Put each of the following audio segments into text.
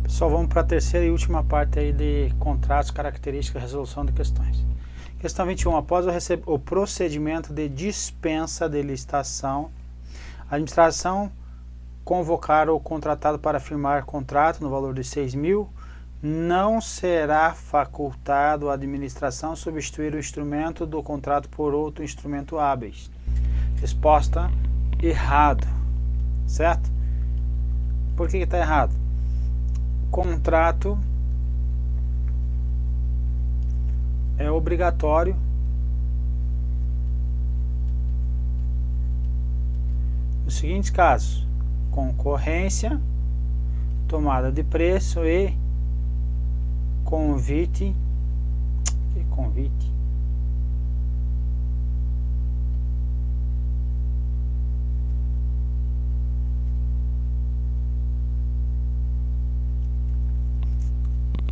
Pessoal, vamos para a terceira e última parte aí de contratos, características, resolução de questões. Questão 21. Após o procedimento de dispensa de licitação, a administração convocar o contratado para firmar contrato no valor de 6.000, não será facultado à administração substituir o instrumento do contrato por outro instrumento hábeis. Resposta: errado. Certo? Por que está errado? Contrato é obrigatório nos seguintes casos: concorrência, tomada de preço e convite. Que convite?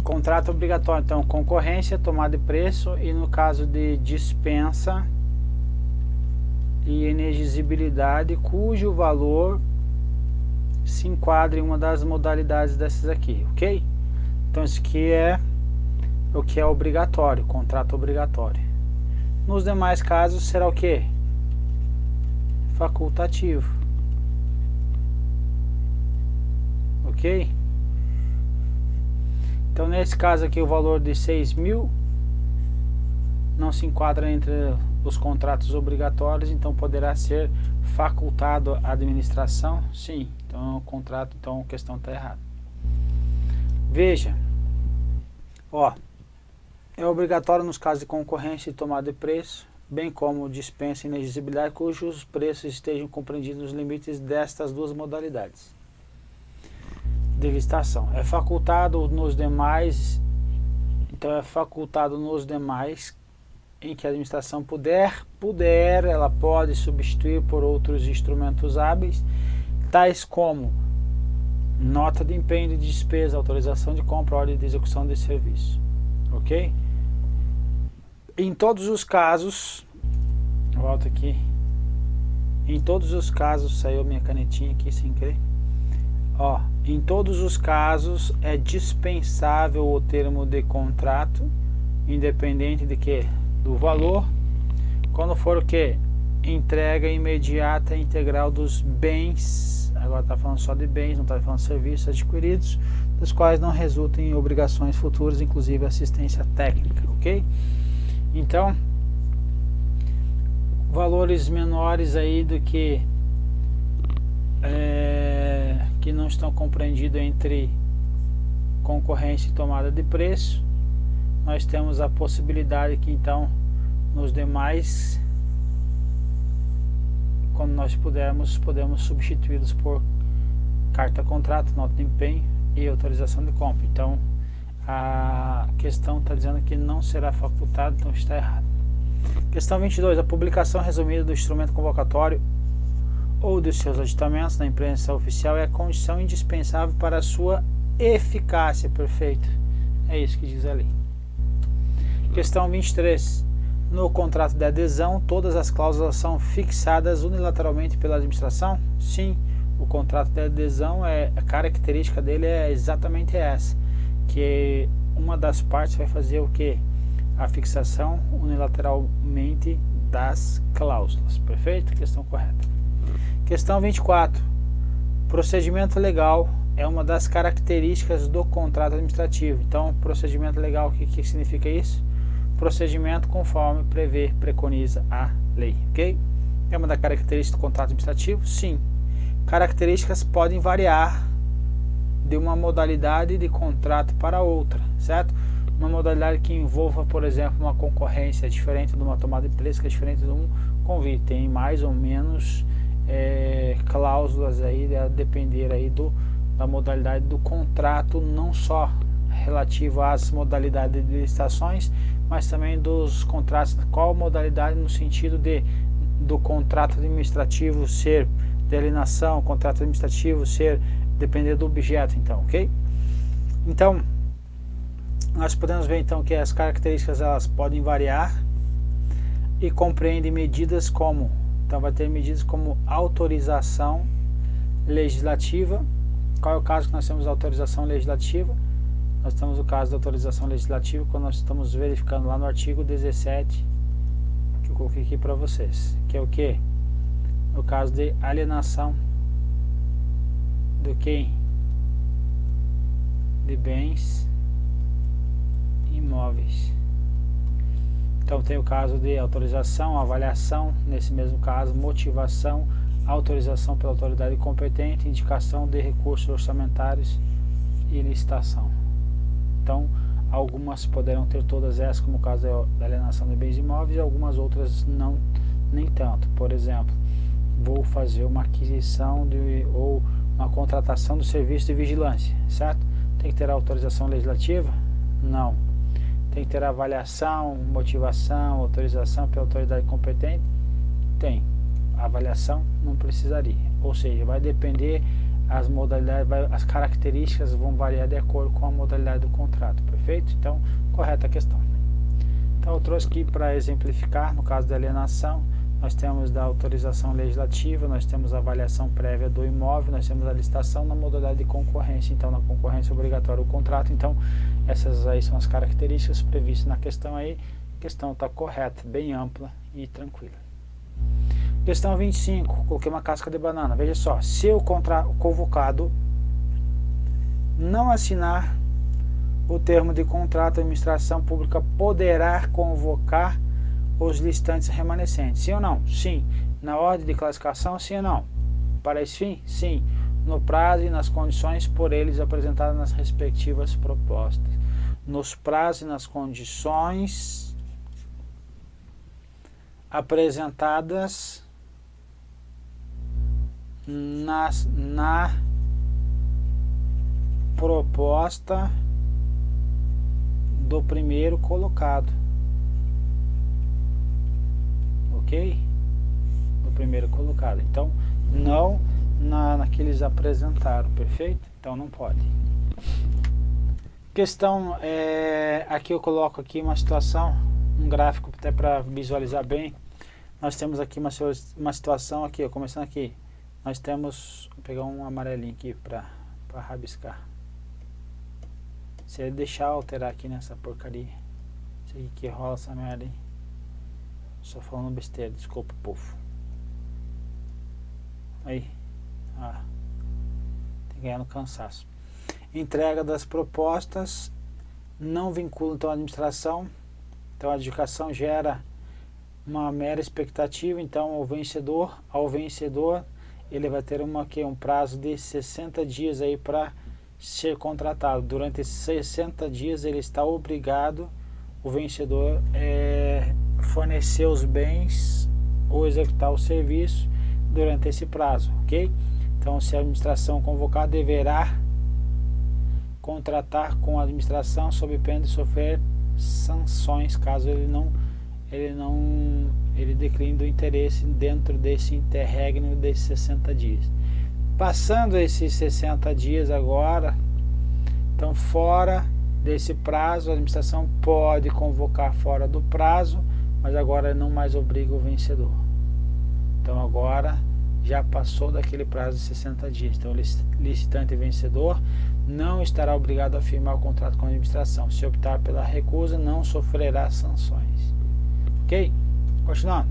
Contrato obrigatório, então concorrência, tomada de preço e no caso de dispensa e inexigibilidade, cujo valor se enquadra em uma das modalidades dessas aqui, ok? Então isso aqui é o que é obrigatório, contrato obrigatório. Nos demais casos será o que? Facultativo, ok? Então nesse caso aqui o valor de 6.000 não se enquadra entre os contratos obrigatórios, então poderá ser facultado à administração? Sim. Então o contrato, então a questão está errada. Veja, ó, é obrigatório nos casos de concorrência e tomada de preço, bem como dispensa e inexigibilidade, cujos preços estejam compreendidos nos limites destas duas modalidades de licitação. É facultado nos demais, então é facultado nos demais em que a administração puder, ela pode substituir por outros instrumentos hábeis, tais como nota de empenho de despesa, autorização de compra, ordem de execução de serviço, ok? Em todos os casos, volto aqui, em todos os casos, saiu minha canetinha aqui sem querer. Ó, em todos os casos é dispensável o termo de contrato, independente de que? Do valor, quando for o que? Entrega imediata e integral dos bens, agora está falando só de bens, não está falando de serviços adquiridos, dos quais não resultem em obrigações futuras, inclusive assistência técnica, ok? Então, valores menores aí do que que não estão compreendidos entre concorrência e tomada de preço, nós temos a possibilidade que então nos demais, quando nós podemos substituí-los por carta contrato, nota de empenho e autorização de compra. Então a questão está dizendo que não será facultado, então está errado. Questão 22. A publicação resumida do instrumento convocatório ou de seus aditamentos na imprensa oficial é a condição indispensável para a sua eficácia. Perfeito, é isso que diz ali. Questão 23. No contrato de adesão, todas as cláusulas são fixadas unilateralmente pela administração? Sim, o contrato de adesão, a característica dele é exatamente essa, que uma das partes vai fazer o que? A fixação unilateralmente das cláusulas. Perfeito? Questão correta. Questão 24. Procedimento legal é uma das características do contrato administrativo. Então, procedimento legal, o que significa isso? Procedimento conforme preconiza a lei, ok? É uma das características do contrato administrativo? Sim. Características podem variar de uma modalidade de contrato para outra, certo? Uma modalidade que envolva, por exemplo, uma concorrência diferente de uma tomada de preço, que é diferente de um convite, tem mais ou menos cláusulas aí, a depender aí da modalidade do contrato, não só relativo às modalidades de licitações, mas também dos contratos, qual modalidade no sentido do contrato administrativo ser de alienação, contrato administrativo ser depender do objeto, então, ok? Então, nós podemos ver então que as características elas podem variar e compreendem medidas como, então vai ter medidas como autorização legislativa, Qual é o caso que nós temos autorização legislativa? Nós temos o caso da autorização legislativa quando nós estamos verificando lá no artigo 17, que eu coloquei aqui para vocês, que é o que? No caso de alienação do quem? De bens imóveis. Então tem o caso de autorização, avaliação, nesse mesmo caso, motivação, autorização pela autoridade competente, indicação de recursos orçamentários e licitação. Então, algumas poderão ter todas essas, como o caso da alienação de bens imóveis, e algumas outras não, nem tanto. Por exemplo, vou fazer uma aquisição ou uma contratação do serviço de vigilância, certo? Tem que ter autorização legislativa? Não. Tem que ter avaliação, motivação, autorização pela autoridade competente? Tem. Avaliação não precisaria. Ou seja, vai depender as modalidades, as características vão variar de acordo com a modalidade do contrato, perfeito? Então, correta a questão. Então, eu trouxe aqui para exemplificar, no caso da alienação, nós temos da autorização legislativa, nós temos a avaliação prévia do imóvel, nós temos a licitação na modalidade de concorrência. Então, na concorrência é obrigatório o contrato. Então, essas aí são as características previstas na questão aí. A questão está correta, bem ampla e tranquila. Questão 25, coloquei uma casca de banana. Veja só, se o convocado não assinar o termo de contrato, a administração pública poderá convocar os licitantes remanescentes. Sim ou não? Sim. Na ordem de classificação, sim ou não? Para esse fim? Sim. No prazo e nas condições por eles apresentadas nas respectivas propostas. Nos prazos e nas condições apresentadas na proposta do primeiro colocado, ok? Do primeiro colocado. Então, não na que eles apresentaram, perfeito? Então, não pode. Questão, aqui eu coloco aqui uma situação, um gráfico até para visualizar bem. Nós temos aqui uma situação aqui, ó, começando aqui. Nós temos, vou pegar um amarelinho aqui para rabiscar. Se ele deixar alterar aqui nessa porcaria, isso aqui que rola essa merda aí. Só falando besteira, desculpa, povo. Aí, tem que ganhar no cansaço. Entrega das propostas, não vincula então a administração. Então a adjudicação gera uma mera expectativa. Então ao vencedor ele vai ter um prazo de 60 dias aí para ser contratado. Durante esses 60 dias ele está obrigado, o vencedor, fornecer os bens ou executar o serviço durante esse prazo, ok? Então se a administração convocada deverá contratar com a administração sob pena de sofrer sanções caso ele decline do interesse dentro desse interregno desses 60 dias. Passando esses 60 dias agora, então fora desse prazo, a administração pode convocar fora do prazo, mas agora não mais obriga o vencedor. Então agora já passou daquele prazo de 60 dias. Então o licitante e vencedor não estará obrigado a firmar o contrato com a administração. Se optar pela recusa, não sofrerá sanções. Ok? Continuando.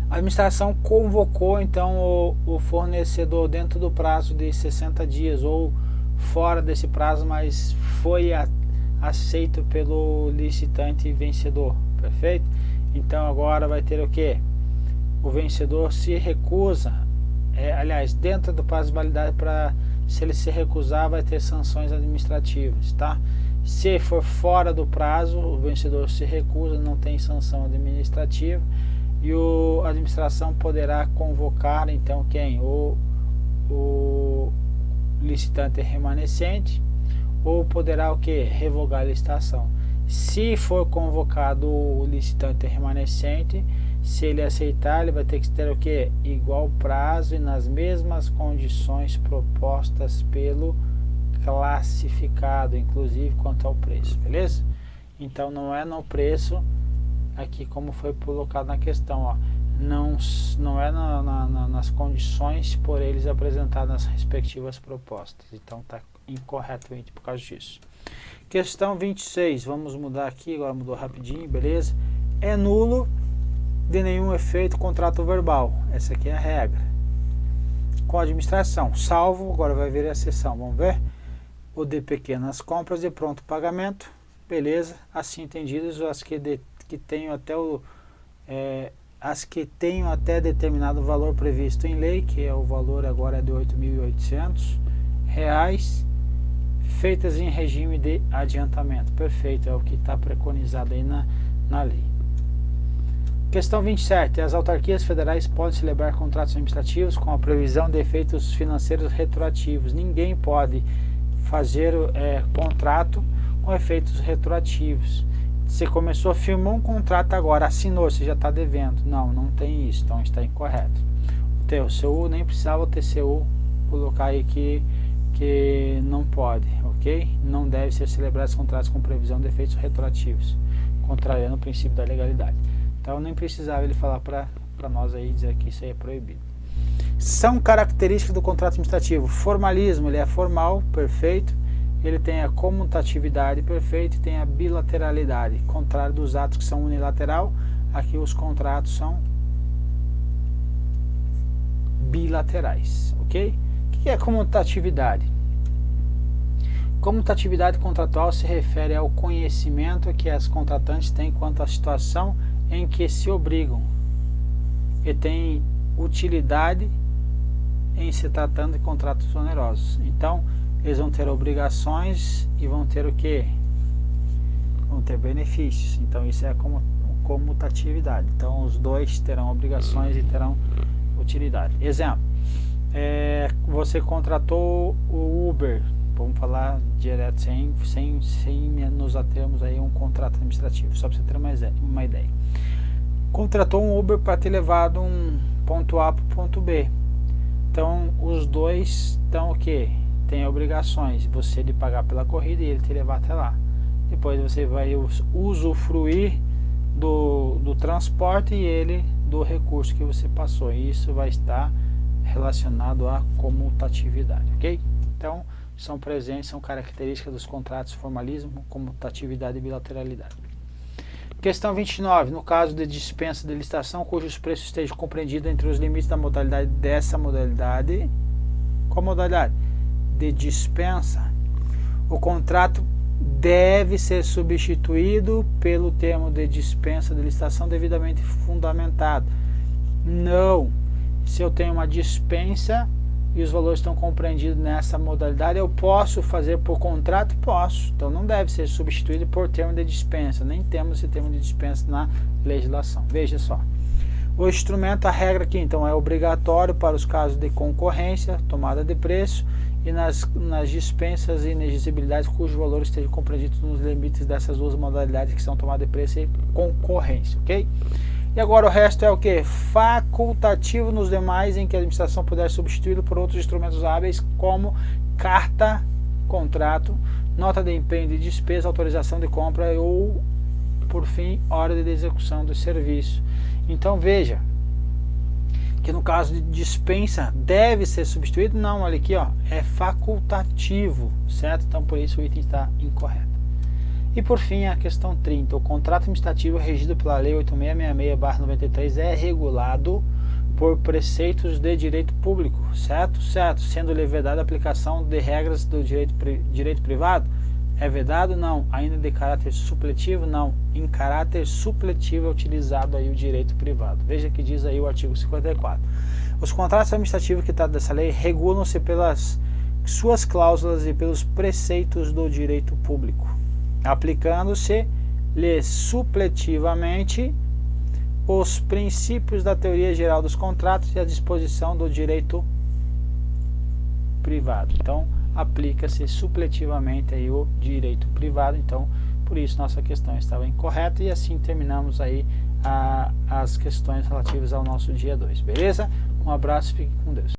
A administração convocou então o fornecedor dentro do prazo de 60 dias ou fora desse prazo, mas foi aceito pelo licitante e vencedor. Perfeito? Então agora vai ter o que? O vencedor se recusa, aliás, dentro do prazo de validade, se ele se recusar, vai ter sanções administrativas, tá? Se for fora do prazo, o vencedor se recusa, não tem sanção administrativa, e a administração poderá convocar então quem? O licitante remanescente, ou poderá o que? Revogar a licitação. Se for convocado o licitante remanescente, se ele aceitar, ele vai ter que ter o que? Igual prazo e nas mesmas condições propostas pelo classificado, inclusive quanto ao preço, beleza? Então não é no preço aqui como foi colocado na questão, ó. não é nas condições por eles apresentadas nas respectivas propostas. Então está incorreto o item por causa disso. Questão 26, vamos mudar aqui, agora mudou rapidinho, beleza? É nulo de nenhum efeito contrato verbal. Essa aqui é a regra. Com a administração, salvo, agora vai vir a exceção, vamos ver? O de pequenas compras de pronto pagamento, beleza? Assim entendidas as que tenham até as que tenham até determinado valor previsto em lei, que é o valor agora é de R$ 8.800, feitas em regime de adiantamento. Perfeito, é o que está preconizado aí na lei. Questão 27. As autarquias federais podem celebrar contratos administrativos com a previsão de efeitos financeiros retroativos. Ninguém pode fazer contrato com efeitos retroativos. Você começou, firmou um contrato agora, assinou, você já está devendo. Não tem isso, então está incorreto. O TCU nem precisava o TCU colocar aí que não pode, ok? Não deve ser celebrados contratos com previsão de efeitos retroativos, contrariando o princípio da legalidade. Então nem precisava ele falar para nós aí, dizer que isso aí é proibido. São características do contrato administrativo. Formalismo, ele é formal, perfeito. Ele tem a comutatividade, perfeito, e tem a bilateralidade. Contrário dos atos que são unilateral, aqui os contratos são bilaterais, ok? O que é comutatividade? Comutatividade contratual se refere ao conhecimento que as contratantes têm quanto à situação em que se obrigam e tem utilidade em se tratando de contratos onerosos. Então, eles vão ter obrigações e vão ter o quê? Vão ter benefícios. Então, isso é a comutatividade. Então, os dois terão obrigações e terão utilidade. Exemplo, você contratou o Uber, vamos falar direto, sem nos atermos aí um contrato administrativo, só para você ter uma ideia. Contratou um Uber para ter levado um ponto A para o ponto B. Então, os dois estão o quê? Tem obrigações, você de pagar pela corrida e ele te levar até lá. Depois você vai usufruir do transporte e ele do recurso que você passou. E isso vai estar relacionado à comutatividade, ok? Então, são presentes, são características dos contratos formalismo, comutatividade e bilateralidade. Questão 29. No caso de dispensa de licitação, cujos preços estejam compreendidos entre os limites da modalidade dessa modalidade, qual modalidade? De dispensa, o contrato deve ser substituído pelo termo de dispensa de licitação devidamente fundamentado. Não. Se eu tenho uma dispensa e os valores estão compreendidos nessa modalidade, eu posso fazer por contrato? Posso. Então não deve ser substituído por termo de dispensa. Nem temos esse termo de dispensa na legislação. Veja só. O instrumento, a regra aqui, então, é obrigatório para os casos de concorrência, tomada de preço, e nas dispensas e inexigibilidades cujos valores estejam compreendidos nos limites dessas duas modalidades que são tomada de preço e concorrência, ok? E agora o resto é o que? Facultativo nos demais em que a administração puder substituí-lo por outros instrumentos hábeis como carta, contrato, nota de empenho de despesa, autorização de compra ou, por fim, ordem de execução do serviço. Então veja que no caso de dispensa deve ser substituído, não, olha aqui, ó, é facultativo, certo? Então por isso o item está incorreto. E por fim a questão 30, o contrato administrativo regido pela lei 8666/93 é regulado por preceitos de direito público, certo? Certo, sendo-lhe vedada a aplicação de regras do direito privado. É vedado? Não. Ainda de caráter supletivo? Não. Em caráter supletivo é utilizado aí o direito privado. Veja que diz aí o artigo 54. Os contratos administrativos que tratam dessa lei regulam-se pelas suas cláusulas e pelos preceitos do direito público, aplicando-se-lhe supletivamente os princípios da teoria geral dos contratos e a disposição do direito privado. Então, aplica-se supletivamente aí o direito privado. Então, por isso nossa questão estava incorreta e assim terminamos aí as questões relativas ao nosso dia 2, beleza? Um abraço, fique com Deus.